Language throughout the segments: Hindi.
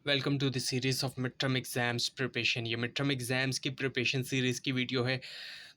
Welcome to the series of mid term exams preparation. ये मिड टर्म एग्ज़ाम्स की प्रिपरेशन सीरीज़ की वीडियो है।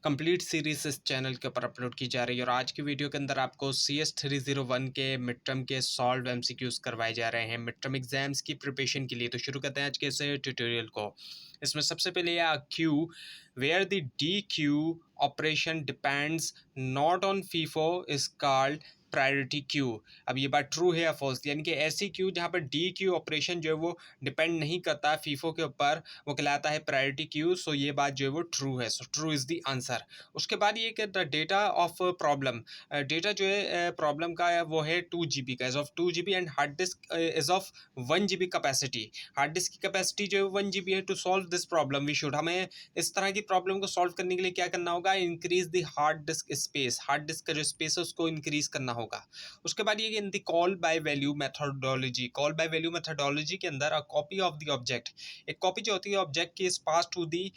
कंप्लीट सीरीज़ इस चैनल के ऊपर अपलोड की जा रही है और आज की वीडियो के अंदर आपको CS301 के मिड टर्म के सॉल्व MCQs करवाए जा रहे हैं मिड टर्म एग्ज़ाम्स की प्रिपरेशन के लिए। तो शुरू करते हैं आज के इस ट्यूटोरियल को। इसमें सबसे पहले यह queue where the dequeue operation depends not on FIFO is called priority queue. अब ये बात ट्रू है या फॉल्स, यानी कि ऐसी क्यू जहाँ पर डी क्यू ऑपरेशन जो है वो डिपेंड नहीं करता फीफो के ऊपर, वो कहलाता है प्रायोरिटी क्यू। सो ये बात जो है वो ट्रू है। So true is the answer. उसके बाद ये कि the data of problem, data जो है प्रॉब्लम का है वो है 2 GB का, is of 2 GB and hard disk is of 1 GB capacity. Hard disk की कैपेसिटी जो है 1 GB है। To solve this problem we should, हमें इस तरह की प्रॉब्लम को सॉल्व करने के लिए क्या करना होगा, increase the hard disk space. Hard disk का जो स्पेस है उसको इंक्रीज करना होगा। उसके बाद ये in the call by value methodology, call by value methodology के अंदर a copy of the object, एक कॉपी जो होती है ऑब्जेक्ट की is pass to the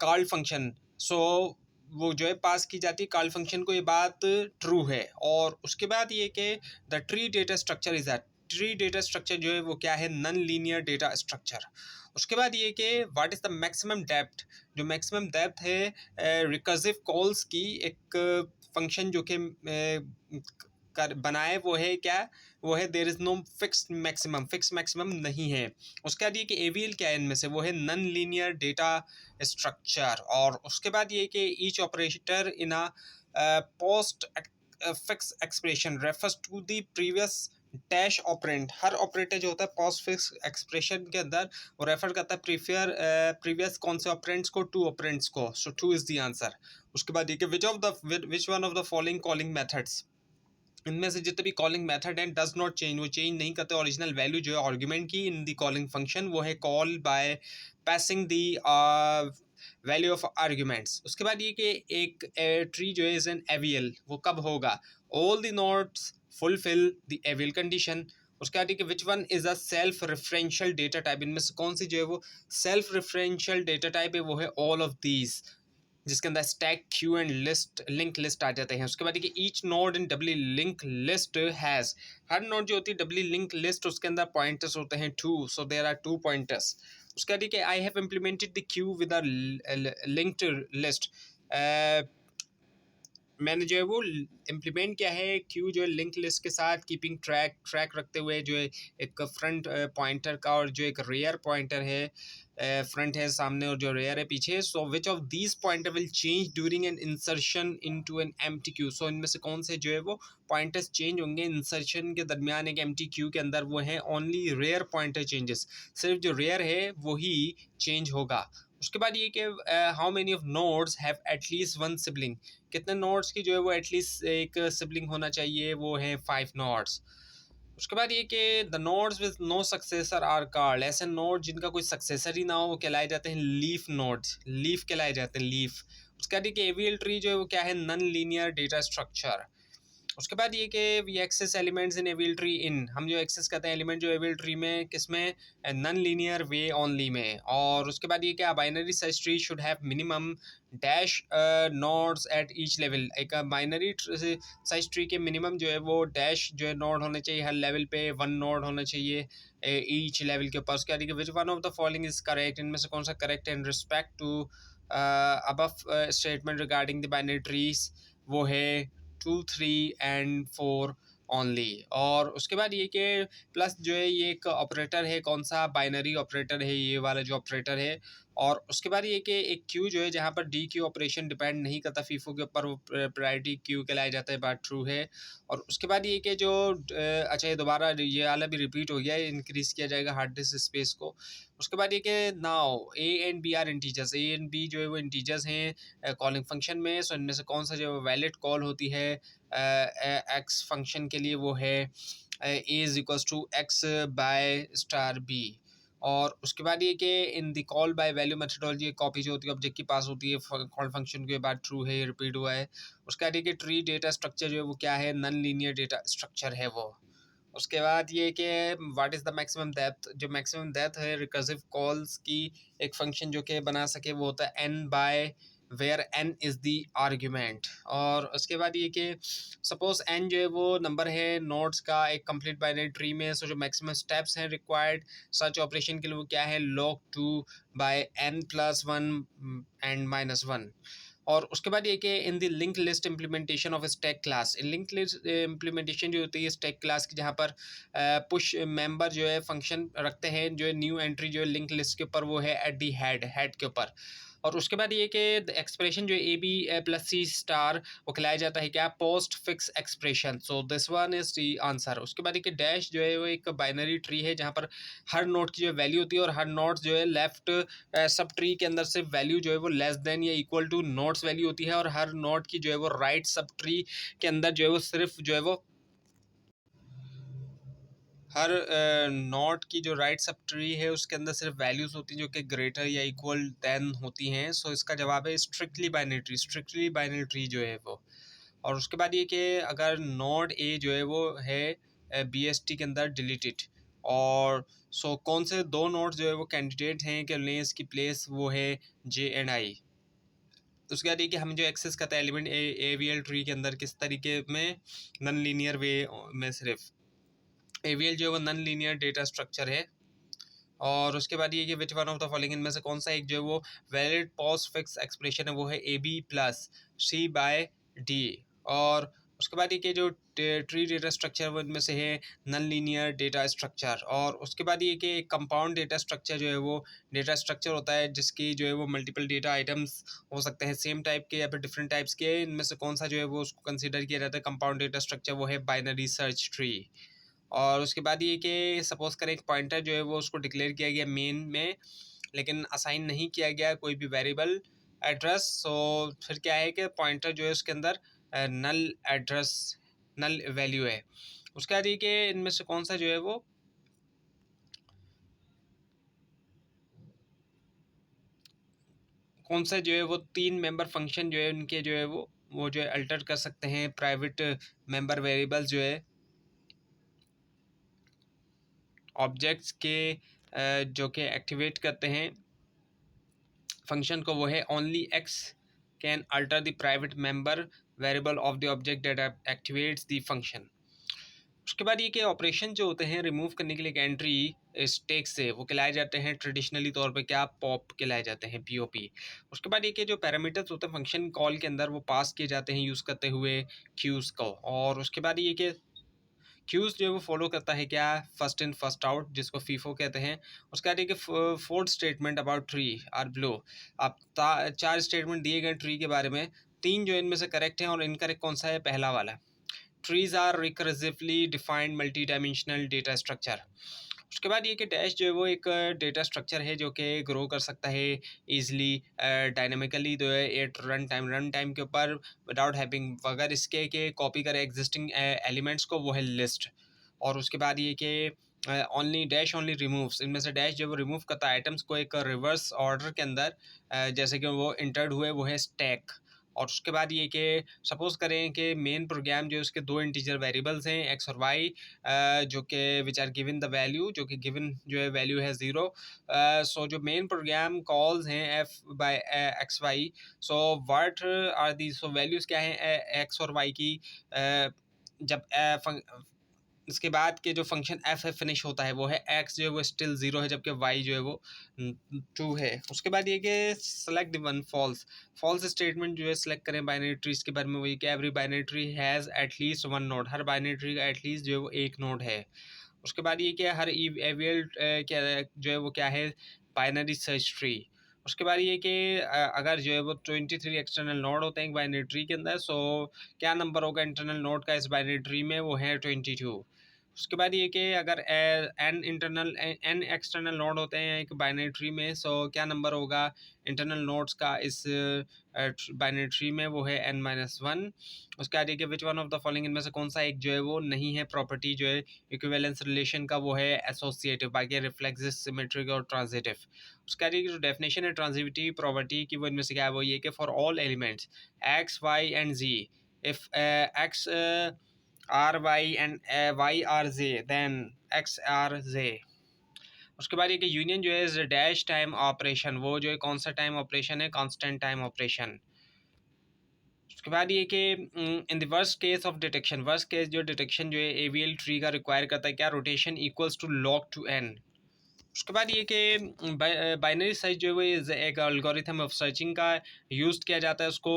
called function. So वो जो है पास की जाती है कॉल फंक्शन को, ये बात ट्रू है। और उसके बाद ये कि the tree data structure is that, tree data structure जो है वो क्या है, नॉन लीनियर डेटा स्ट्रक्चर। उसके बाद ये कि what is the maximum depth, जो मैक्सिमम डेप्थ है रिकर्सिव कॉल्स की, एक फंक्शन जो कि कर बनाए वो है क्या, वो है there is no fixed maximum, fix maximum नहीं है। उसके बाद ये कि एवीएल क्या है इनमें से, वो है नॉन लीनियर डेटा स्ट्रक्चर। और उसके बाद ये कि each operator in a postfix expression refers to the previous dash operand. हर ऑपरेटर जो होता है पोस्ट फिक्स एक्सप्रेशन के अंदर वो रेफर करता है प्रीवियस कौन से ऑपरेंट्स को, टू ऑपरेंट्स को। सो टू इज द आंसर। उसके बाद ये कि विच one of the following calling methods, इनमें से जितने भी कॉलिंग मेथड हैं डज नॉट चेंज, वो चेंज नहीं करते ओरिजिनल वैल्यू जो है आर्ग्यूमेंट की इन द कॉलिंग फंक्शन, वो है call by passing the value of arguments. उसके बाद ये कि एक ट्री जो है इज एन एवियल, वो कब होगा, all the nodes fulfil the AVL condition. उसके बाद कि which one is a self referential data type, इनमें से कौन सी जो है वो सेल्फ रेफरेंशियल डेटा टाइप है, वो है ऑल ऑफ दीज, जिसके अंदर stack queue and list link list आ जाते हैं। उसके बाद कि each node in W link list has, हर नोड जो होती है डब्ल्यू लिंक लिस्ट उसके अंदर पॉइंटर्स होते हैं 2, सो देयर आर 2 पॉइंटर्स। उसके बाद कि I have implemented the Q with a linked list, मैंने जो है वो इम्प्लीमेंट किया है क्यू जो है लिंक लिस्ट के साथ, कीपिंग ट्रैक रखते हुए, जो है एक फ्रंट पॉइंटर का और जो एक रेयर पॉइंटर है, फ्रंट है सामने और जो रेयर है पीछे। So which of these pointer will change during an insertion into an empty queue. So इनमें से कौन से जो है वो पॉइंटर्स चेंज होंगे इंसर्शन के दरमियान एक एम्प्टी क्यू के अंदर, वो है ओनली रेयर पॉइंटर चेंजेस, सिर्फ जो रेयर है वही चेंज होगा। उसके बाद ये कि how many of nodes have at least one sibling, कितने नोड्स की जो है वो एटलीस्ट एक सिबलिंग होना चाहिए, वो है 5 नोड्स। उसके बाद ये कि the nodes with no successor are called, ऐसे नोड जिनका कोई सक्सेसर ही ना हो वो कहलाए जाते हैं लीफ नोड्स, लीफ कहलाए जाते हैं, लीफ। उसके बाद ये कि एवीएल ट्री जो है वो क्या है, नॉन लीनियर डेटा स्ट्रक्चर। उसके बाद ये कि we access elements in AVL tree in, हम जो एक्सेस करते हैं एलिमेंट जो एविल ट्री में, किस में, नॉन लीनियर वे ओनली में। और उसके बाद ये कि binary search tree should have minimum dash nodes at each level, एक बाइनरी सर्च ट्री के मिनिमम जो है वो डैश जो है नोड होने चाहिए, हर लेवल पे 1 नोड होना चाहिए ईच लेवल के ऊपर। उसके बाद which one of the following is correct, इनमें से कौन सा करेक्ट है in respect to above statement regarding the binary trees, वो है 2, 3 एंड 4 ओनली। और उसके बाद ये कि प्लस जो है ये एक ऑपरेटर है, कौन सा, बाइनरी ऑपरेटर है ये वाला जो ऑपरेटर है। और उसके बाद ये कि एक क्यू जो है जहाँ पर डी क्यू ऑपरेशन डिपेंड नहीं करता फीफो के ऊपर, वो प्रायोरिटी क्यू कहलाया जाता है, बात ट्रू है। और उसके बाद ये कि जो अच्छा ये दोबारा ये वाला भी रिपीट हो गया है, इंक्रीज़ किया जाएगा हार्ड डिस्क स्पेस को। उसके बाद ये कि now A and B are integers, A and B जो है वो इंटीजर्स हैं कॉलिंग फंक्शन में। सो इनमें से कौन सा जो वैलिड कॉल होती है एक्स फंक्शन के लिए, वो है a is equals to x by star b. और उसके बाद ये कि in the call by value methodology copy जो होती है ऑब्जेक्ट की पास होती है कॉल फंक्शन के बाद ट्रू है, ये रिपीट हुआ है। उसके बाद ये कि ट्री डेटा स्ट्रक्चर जो है वो क्या है, नॉन लीनियर डेटा स्ट्रक्चर है वो। उसके बाद ये कि what is the maximum depth, जो मैक्सिमम डेप्थ है रिकर्सिव कॉल्स की एक फंक्शन जो कि बना सके, वो होता है n by where n is the argument. और उसके बाद ये कि सपोज n जो है वो नंबर है नोड्स का एक कंप्लीट बाइनरी ट्री में, सो जो मैक्सिमम स्टेप्स हैं रिक्वायर्ड सच ऑपरेशन के लिए वो क्या है, log 2 by n plus 1 and minus 1। और उसके बाद ये कि in the link list implementation of stack class, link list implementation जो होती है स्टैक क्लास की, जहाँ पर पुश मेंबर जो है फंक्शन रखते हैं, जो है न्यू एंट्री जो है लिंक लिस्ट के ऊपर वो है एट दी हेड के ऊपर। और उसके बाद ये कि एक्सप्रेशन जो है A B plus C star वो खिलाया जाता है क्या, postfix expression. So this one is the answer. उसके बाद ये डैश जो है वो एक बाइनरी ट्री है जहाँ पर हर नोड की जो वैल्यू होती है और हर नोड जो है लेफ्ट सब ट्री के अंदर से वैल्यू जो है वो लेस देन या इक्वल टू नोड्स वैल्यू होती है, और हर नोड की जो है वो राइट सब ट्री के अंदर जो है वो सिर्फ जो है वो हर नोड की जो राइट सब ट्री है उसके अंदर सिर्फ वैल्यूज होती हैं जो कि ग्रेटर या इक्वल देन होती हैं। सो इसका जवाब है strictly binary tree, strictly binary tree जो है वो। और उसके बाद ये कि अगर नोड ए जो है वो है बी एस टी के अंदर डिलीटेड, और सो कौन से दो नोड जो है वो कैंडिडेट हैं कि लें इसकी प्लेस, वो है जे एंड आई। उसके बाद ये कि हम जो एक्सेस करते हैं element A V L tree के अंदर किस तरीके में, नन लीनियर वे में, सिर्फ ए वी एल जो है वो नन लीनियर डेटा स्ट्रक्चर है। और उसके बाद ये कि विच वन ऑफ द फॉलोइंग इनमें से कौन सा एक जो है वो वैलिड पोस्ट फिक्स एक्सप्रेशन है, वो है A B plus C by D. और उसके बाद ये कि जो ट्री डेटा स्ट्रक्चर वो इनमें से है नन लीनियर डेटा स्ट्रक्चर। और उसके बाद ये कि कंपाउंड डेटा स्ट्रक्चर जो है वो डेटा स्ट्रक्चर होता है जिसकी जो है वो मल्टीपल डेटा आइटम्स हो सकते हैं सेम टाइप के या फिर डिफरेंट टाइप्स के, इनमें से कौन सा जो है वो उसको कंसिडर किया जाता है कंपाउंड डेटा स्ट्रक्चर, वो है बाइनरी सर्च ट्री। और उसके बाद ये कि सपोज़ करें एक पॉइंटर जो है वो उसको डिक्लेयर किया गया मेन में, लेकिन असाइन नहीं किया गया कोई भी वेरिएबल एड्रेस। सो फिर क्या है कि पॉइंटर जो है उसके अंदर नल एड्रेस, नल वैल्यू है। उसके बाद ये कि इनमें से कौन सा जो है वो कौन सा जो है वो तीन मेंबर फंक्शन जो है उनके जो है वो जो है अल्टर कर सकते हैं प्राइवेट मेंबर वेरिएबल्स जो है ऑब्जेक्ट्स के जो कि एक्टिवेट करते हैं फंक्शन को, वो है only x can alter the private member variable of the object that activates the function. उसके बाद ये कि ऑपरेशन जो होते हैं रिमूव करने के लिए एक एंट्री स्टेक से वो खिलाए जाते हैं ट्रेडिशनली तौर पे क्या, पॉप खिलाए जाते हैं, पीओपी। उसके बाद ये कि जो पैरामीटर्स होते हैं फंक्शन कॉल के अंदर वो पास किए जाते हैं यूज़ करते हुए क्यूज़ को। और उसके बाद ये कि क्यूज जो है वो फॉलो करता है क्या, फर्स्ट इन फर्स्ट आउट जिसको फीफो कहते हैं। उसके बाद ये कि fourth statement about tree are below. अब चार स्टेटमेंट दिए गए ट्री के बारे में, तीन जो इनमें से करेक्ट हैं और इनकरेक्ट कौन सा है, पहला वाला। Trees are recursively defined multi dimensional data structure. उसके बाद ये कि डैश जो है वो एक डेटा स्ट्रक्चर है जो कि ग्रो कर सकता है ईजिली डायनेमिकली जो है एट रन टाइम के ऊपर विदाउट हैविंग, अगर इसके के कॉपी करे एग्जिस्टिंग एलिमेंट्स को, वो है लिस्ट। और उसके बाद ये कि ओनली डैश ओनली रिमूव्स, इनमें से डैश जो वो रिमूव करता है आइटम्स को एक रिवर्स ऑर्डर के अंदर जैसे कि वो इंटर्ड हुए, वो है स्टैक। और उसके बाद ये कि सपोज़ करें कि मेन प्रोग्राम जो है उसके दो इंटीजर वेरिएबल्स हैं एक्स और वाई, जो कि which are given the value, जो कि गिवन जो है वैल्यू है 0। सो जो मेन प्रोग्राम कॉल्स हैं F by X Y, so what are the, so values क्या हैं एक्स और वाई की, जब इसके बाद के जो फंक्शन एफ है फिनिश होता है वो है एक्स जो है वो स्टिल 0 है जबकि वाई जो है वो 2 है। उसके बाद ये कि select one false, false statement जो है सेलेक्ट करें बाइनरी ट्रीज के बारे में, वही कि every binary tree has at least one node, her binary tree का एटलीस्ट जो है वो एक नोड है। उसके बाद ये कि हर एवियल क्या जो है वो क्या है, बाइनरी सर्च ट्री। उसके बाद ये कि अगर जो है वो 23 एक्सटर्नल नोड होते हैं एक बाइनरी ट्री के अंदर, सो क्या नंबर होगा इंटरनल नोड का इस बाइनरी ट्री में, वो है 22। उसके बाद ये कि अगर एन एक्सटर्नल नोड होते हैं एक बाइनरी ट्री में, सो क्या नंबर होगा इंटरनल नोड्स का इस बाइनरी ट्री में, वो है n-1। उसके बाद ये कि विच वन ऑफ द फॉलोइंग इनमें से कौन सा एक जो है वो नहीं है प्रॉपर्टी जो है इक्विवेलेंस रिलेशन का, वो है एसोसिएटिव, बाकी रिफ्लेक्सिव, सिमेट्रिक और ट्रांजिटिव। उसके बाद जो डेफिनेशन है ट्रांजिटिविटी प्रॉपर्टी की, वो इनमें से क्या है, वो ये कि for all elements X Y and Z, if x r y and y are z then x r z। उसके बाद ये कि यूनियन जो है डैश टाइम ऑपरेशन, वो जो है कौन सा टाइम ऑपरेशन है, कांस्टेंट टाइम ऑपरेशन। उसके बाद ये कि in the worst case of detection, worst case जो डिटेक्शन जो है एवीएल ट्री का रिक्वायर करता है क्या, rotation equals to log two N. उसके बाद ये कि बाइनरी सर्च जो है वो एक एल्गोरिथम ऑफ सर्चिंग का यूज़ किया जाता है उसको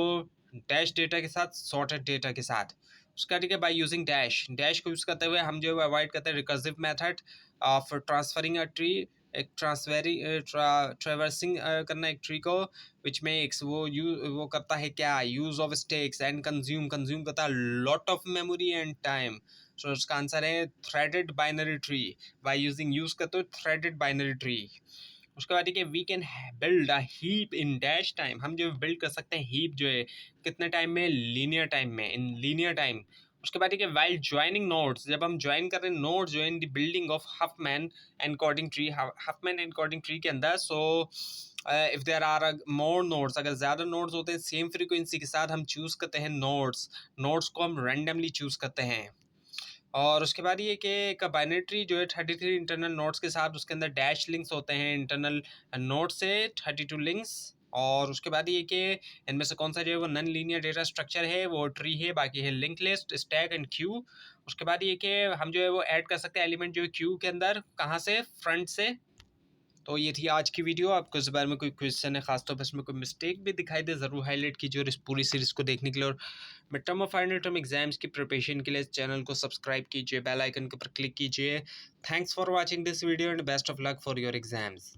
डैश डेटा के साथ, सॉर्टेड डेटा के साथ। उसका ठीक है, बाय यूजिंग डैश, डैश को यूज़ करते हुए हम जो है अवॉइड करते हैं recursive method of transferring a tree, एक ट्रेवर्सिंग करना एक ट्री को, विच मेक्स वो करता है क्या, use of stacks and consume करता है lot of memory and time. So उसका आंसर है threaded binary tree, by using use करते हो थ्रेडेड बाइनरी ट्री। उसके बाद देखिए we can build a heap in dash time, हम जो बिल्ड कर सकते हैं हीप जो है कितने टाइम में, लीनियर टाइम में, इन लीनियर टाइम। उसके बाद देखिए वाइल ज्वाइनिंग नोड्स, जब हम ज्वाइन कर रहे हैं नोड्स जो in the building of Huffman encoding tree, Huffman encoding tree के अंदर, so if there are more nodes, अगर ज़्यादा नोड्स होते हैं सेम फ्रीक्वेंसी के साथ, हम चूज़ करते हैं नोड्स, नोड्स को हम रैंडमली चूज़ करते हैं। और उसके बाद ये कि एक बाइनरी ट्री जो है 33 इंटरनल नोड्स के साथ, उसके अंदर डैश लिंक्स होते हैं इंटरनल नोड से 32 लिंक्स। और उसके बाद ये कि इनमें से कौन सा जो है वो नॉन लीनियर डेटा स्ट्रक्चर है, वो ट्री है, बाकी है link list, stack and Q. उसके बाद ये कि हम जो है वो ऐड कर सकते हैं एलिमेंट जो है क्यू के अंदर, कहाँ से, फ्रंट से। तो ये थी आज की वीडियो। आपको इस बारे में कोई क्वेश्चन है, खासतौर पर इसमें कोई मिस्टेक भी दिखाई दे, ज़रूर हाईलाइट कीजिए। और इस पूरी सीरीज़ को देखने के लिए और मिड टर्म और फाइनल टर्म एग्जाम्स की प्रिपरेशन के लिए इस चैनल को सब्सक्राइब कीजिए, बेल आइकन के ऊपर क्लिक कीजिए। Thanks for watching this video and best of luck for your exams.